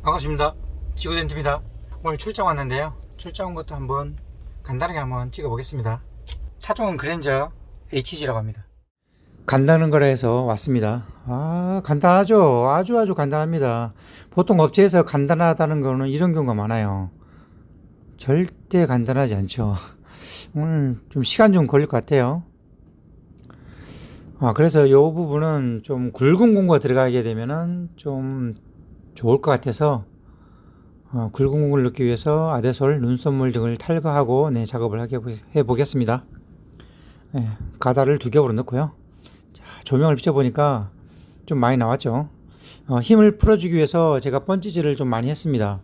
반갑습니다. 지구덴트입니다. 오늘 출장 왔는데요. 출장 온 것도 한번 간단하게 한번 찍어 보겠습니다. 차종은 그랜저 HG라고 합니다. 간다는 거라 해서 왔습니다. 간단하죠. 아주 간단합니다. 보통 업체에서 간단하다는 거는 이런 경우가 많아요. 절대 간단하지 않죠. 오늘 좀 시간 좀 걸릴 것 같아요. 그래서 이 부분은 좀 굵은 공구가 들어가게 되면은 좀 좋을 것 같아서 굵은 공구를 넣기 위해서 아데솔, 눈썹물 등을 탈거하고 작업을 해 보겠습니다. 가다를 2겹으로 넣고요. 자, 조명을 비춰보니까 좀 많이 나왔죠. 힘을 풀어주기 위해서 제가 번지질을 좀 많이 했습니다.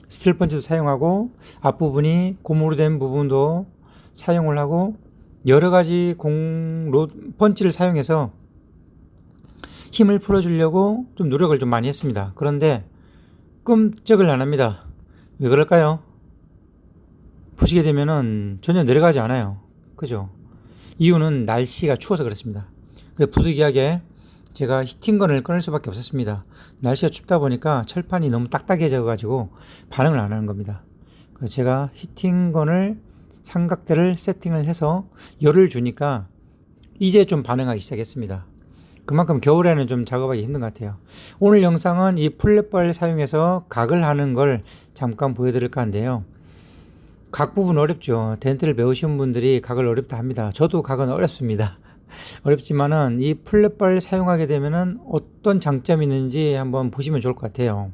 스틸 번지도 사용하고 앞부분이 고무로 된 부분도 사용을 하고 여러가지 번지를 사용해서 힘을 풀어주려고 좀 노력을 좀 많이 했습니다. 그런데 끔찍을 안 합니다. 왜 그럴까요? 보시게 되면은 전혀 내려가지 않아요. 그죠? 이유는 날씨가 추워서 그렇습니다. 그래서 부득이하게 제가 히팅건을 꺼낼 수밖에 없었습니다. 날씨가 춥다 보니까 철판이 너무 딱딱해져 가지고 반응을 안 하는 겁니다. 그래서 제가 히팅건을 삼각대를 세팅을 해서 열을 주니까 이제 좀 반응하기 시작했습니다. 그만큼 겨울에는 좀 작업하기 힘든 것 같아요. 오늘 영상은 이 플랫바를 사용해서 각을 하는 걸 잠깐 보여드릴까 하는데요. 각 부분 어렵죠. 덴트를 배우신 분들이 각을 어렵다 합니다. 저도 각은 어렵습니다. 어렵지만은 이 플랫바를 사용하게 되면은 어떤 장점이 있는지 한번 보시면 좋을 것 같아요.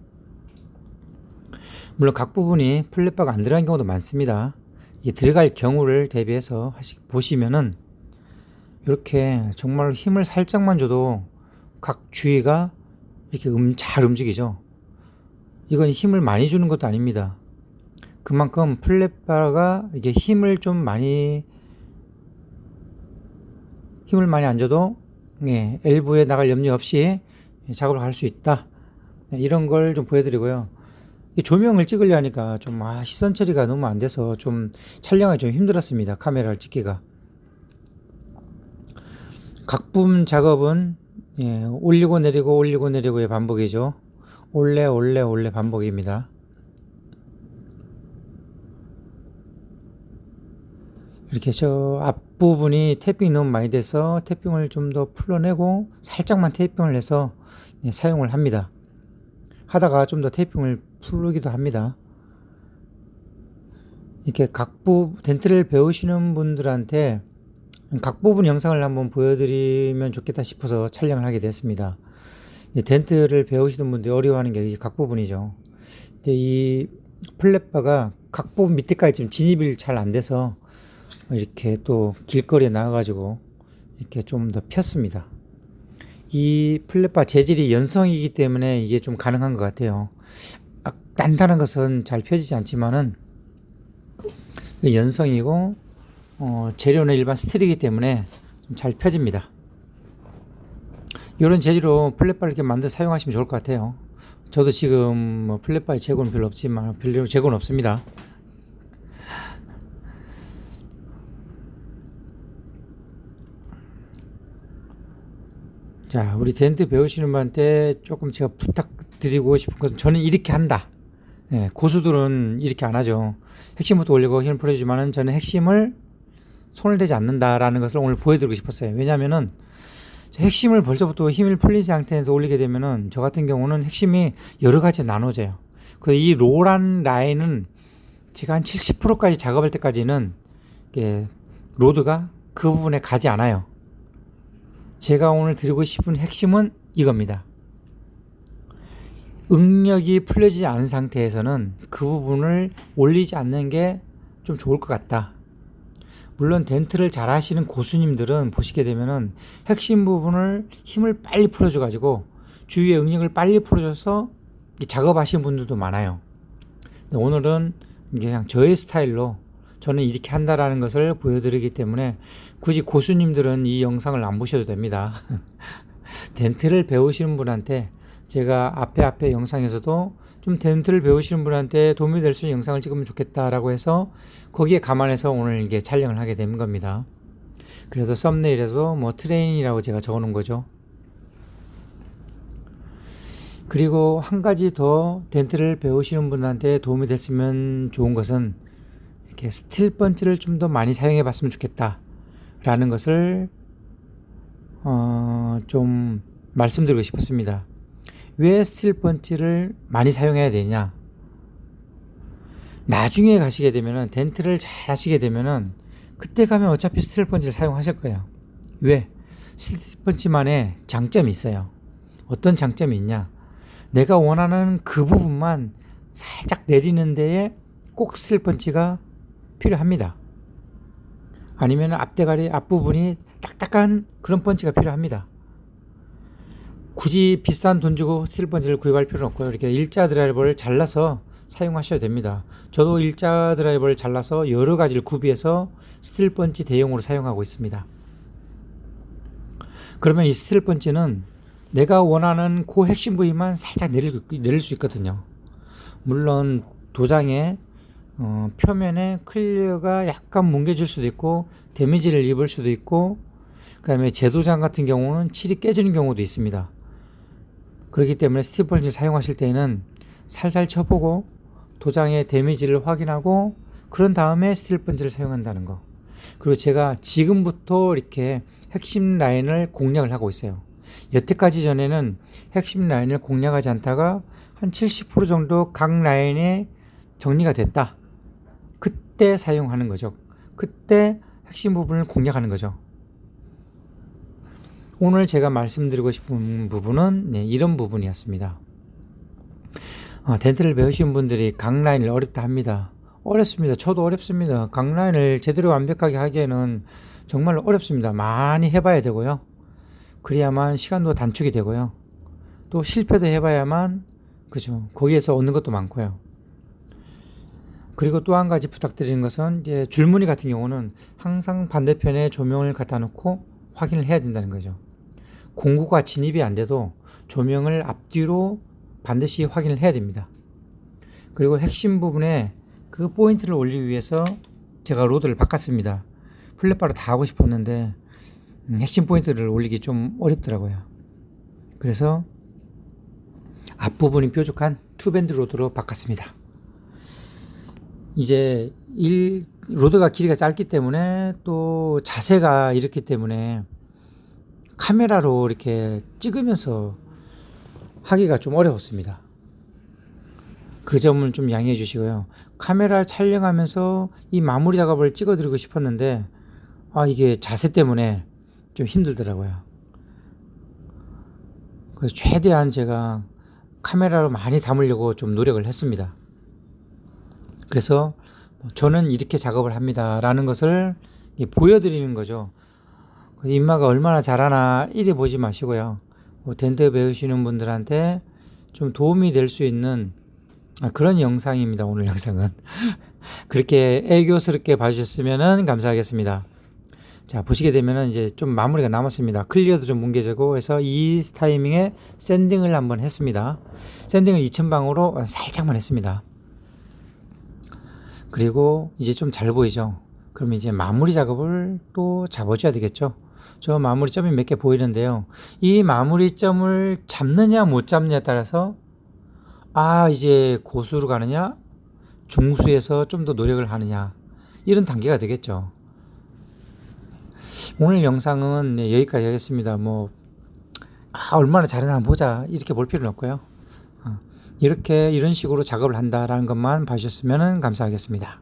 물론 각 부분이 플랫바가 안 들어간 경우도 많습니다. 이 들어갈 경우를 대비해서 보시면은 이렇게 정말 힘을 살짝만 줘도 각 주위가 이렇게 잘 움직이죠. 이건 힘을 많이 주는 것도 아닙니다. 그만큼 플랫바가 이게 힘을 안 줘도 엘보에 나갈 염려 없이 작업을 할 수 있다. 이런 걸 좀 보여드리고요. 조명을 찍으려 하니까 좀 시선 처리가 너무 안 돼서 좀 촬영이 좀 힘들었습니다. 카메라를 찍기가. 각품 작업은 올리고 내리고의 반복이죠. 올레 반복입니다. 이렇게 저 앞부분이 태핑이 너무 많이 돼서 태핑을 좀 더 풀어내고 살짝만 태핑을 해서 사용을 합니다. 하다가 좀 더 태핑을 풀기도 합니다. 이렇게 덴트를 배우시는 분들한테 각 부분 영상을 한번 보여드리면 좋겠다 싶어서 촬영을 하게 됐습니다. 덴트를 배우시는 분들이 어려워하는 게 각 부분이죠. 이 플랫바가 각 부분 밑에까지 지금 진입이 잘 안 돼서 이렇게 또 길거리에 나와가지고 이렇게 좀 더 폈습니다. 이 플랫바 재질이 연성이기 때문에 이게 좀 가능한 것 같아요. 단단한 것은 잘 펴지지 않지만은 연성이고 재료는 일반 스틸이기 때문에 좀 잘 펴집니다. 이런 재질로 플랫바를 이렇게 만들어 사용하시면 좋을 것 같아요. 저도 지금 플랫바의 재고는 별로 없지만 별로 재고는 없습니다. 자, 우리 덴트 배우시는 분한테 조금 제가 부탁드리고 싶은 것은 저는 이렇게 한다. 고수들은 이렇게 안 하죠. 핵심부터 올리고 힘을 풀어주지만은 저는 핵심을 손을 대지 않는다라는 것을 오늘 보여드리고 싶었어요. 왜냐면은 핵심을 벌써부터 힘을 풀리지 상태에서 올리게 되면은 저 같은 경우는 핵심이 여러 가지 나눠져요. 이 롤한 라인은 제가 한 70%까지 작업할 때까지는 로드가 그 부분에 가지 않아요. 제가 오늘 드리고 싶은 핵심은 이겁니다. 응력이 풀려지지 않은 상태에서는 그 부분을 올리지 않는 게 좀 좋을 것 같다. 물론 덴트를 잘 하시는 고수님들은 보시게 되면은 핵심 부분을 힘을 빨리 풀어줘 가지고 주위의 응력을 빨리 풀어줘서 작업하시는 분들도 많아요. 오늘은 그냥 저의 스타일로 저는 이렇게 한다라는 것을 보여드리기 때문에 굳이 고수님들은 이 영상을 안 보셔도 됩니다. 덴트를 배우시는 분한테 제가 앞에 영상에서도 좀 덴트를 배우시는 분한테 도움이 될 수 있는 영상을 찍으면 좋겠다라고 해서 거기에 감안해서 오늘 이게 촬영을 하게 된 겁니다. 그래서 썸네일에도 트레이닝이라고 제가 적어 놓은 거죠. 그리고 한 가지 더 덴트를 배우시는 분한테 도움이 됐으면 좋은 것은 이렇게 스틸 펀치를 좀 더 많이 사용해 봤으면 좋겠다 라는 것을 좀 말씀드리고 싶었습니다. 왜 스틸 펀치를 많이 사용해야 되냐? 나중에 가시게 되면은 덴트를 잘 하시게 되면은 그때 가면 어차피 스틸 펀치를 사용하실 거예요. 왜? 스틸 펀치만의 장점이 있어요. 어떤 장점이 있냐? 내가 원하는 그 부분만 살짝 내리는 데에 꼭 스틸 펀치가 필요합니다. 아니면 앞대가리 앞부분이 딱딱한 그런 펀치가 필요합니다. 굳이 비싼 돈 주고 스틸 펀치를 구입할 필요는 없고요. 이렇게 일자 드라이버를 잘라서 사용하셔야 됩니다. 저도 일자 드라이버를 잘라서 여러 가지를 구비해서 스틸 펀치 대용으로 사용하고 있습니다. 그러면 이 스틸 펀치는 내가 원하는 그 핵심 부위만 살짝 내릴 수 있거든요. 물론 도장의 표면에 클리어가 약간 뭉개질 수도 있고 데미지를 입을 수도 있고, 그 다음에 제도장 같은 경우는 칠이 깨지는 경우도 있습니다. 그렇기 때문에 스틸 펀치 사용하실 때에는 살살 쳐보고 도장의 데미지를 확인하고 그런 다음에 스틸 펀치를 사용한다는 거. 그리고 제가 지금부터 이렇게 핵심 라인을 공략을 하고 있어요. 여태까지 전에는 핵심 라인을 공략하지 않다가 한 70% 정도 각 라인에 정리가 됐다. 그때 사용하는 거죠. 그때 핵심 부분을 공략하는 거죠. 오늘 제가 말씀드리고 싶은 부분은 이런 부분이었습니다. 덴트를 배우신 분들이 각 라인을 어렵다 합니다. 어렵습니다. 저도 어렵습니다. 각 라인을 제대로 완벽하게 하기에는 정말 어렵습니다. 많이 해봐야 되고요. 그래야만 시간도 단축이 되고요. 또 실패도 해봐야만, 그죠, 거기에서 얻는 것도 많고요. 그리고 또 한 가지 부탁드리는 것은 이제 줄무늬 같은 경우는 항상 반대편에 조명을 갖다 놓고 확인을 해야 된다는 거죠. 공구가 진입이 안 돼도 조명을 앞뒤로 반드시 확인을 해야 됩니다. 그리고 핵심 부분에 그 포인트를 올리기 위해서 제가 로드를 바꿨습니다. 플랫바로 다 하고 싶었는데 핵심 포인트를 올리기 좀 어렵더라고요. 그래서 앞부분이 뾰족한 투밴드 로드로 바꿨습니다. 이제 로드가 길이가 짧기 때문에 또 자세가 이렇기 때문에 카메라로 이렇게 찍으면서 하기가 좀 어려웠습니다. 그 점을 좀 양해해 주시고요. 카메라 촬영하면서 이 마무리 작업을 찍어드리고 싶었는데 이게 자세 때문에 좀 힘들더라고요. 그래서 최대한 제가 카메라로 많이 담으려고 좀 노력을 했습니다. 그래서 저는 이렇게 작업을 합니다 라는 것을 보여드리는 거죠. 인마가 얼마나 잘하나 이래 보지 마시고요. 덴트 배우시는 분들한테 좀 도움이 될 수 있는 그런 영상입니다. 오늘 영상은. 그렇게 애교스럽게 봐주셨으면 감사하겠습니다. 자, 보시게 되면 이제 좀 마무리가 남았습니다. 클리어도 좀 뭉개지고 해서 이 타이밍에 샌딩을 한번 했습니다. 샌딩을 2000방으로 살짝만 했습니다. 그리고 이제 좀 잘 보이죠? 그럼 이제 마무리 작업을 또 잡아줘야 되겠죠? 저 마무리 점이 몇 개 보이는데요. 이 마무리 점을 잡느냐 못 잡느냐에 따라서 이제 고수로 가느냐 중수에서 좀 더 노력을 하느냐 이런 단계가 되겠죠. 오늘 영상은 여기까지 하겠습니다. 얼마나 잘하나 한번 보자 이렇게 볼 필요는 없고요. 이런 식으로 작업을 한다라는 것만 봐주셨으면 감사하겠습니다.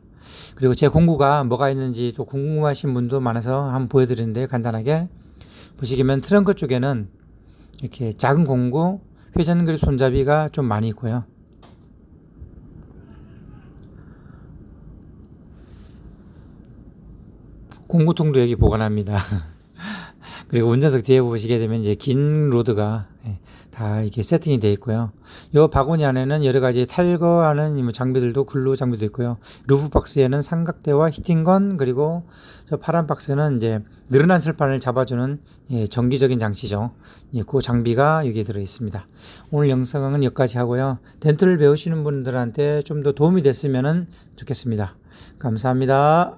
그리고 제 공구가 뭐가 있는지 또 궁금하신 분도 많아서 한번 보여드리는데, 간단하게 보시면 트렁크 쪽에는 이렇게 작은 공구, 회전 그립 손잡이가 좀 많이 있고요. 공구통도 여기 보관합니다. 그리고 운전석 뒤에 보시게 되면 이제 긴 로드가 다 이렇게 세팅이 되어 있고요. 이 바구니 안에는 여러 가지 탈거하는 장비들도, 글루 장비도 있고요. 루프 박스에는 삼각대와 히팅건, 그리고 저 파란 박스는 이제 늘어난 철판을 잡아주는 정기적인 장치죠. 그 장비가 여기에 들어 있습니다. 오늘 영상은 여기까지 하고요. 덴트를 배우시는 분들한테 좀 더 도움이 됐으면 좋겠습니다. 감사합니다.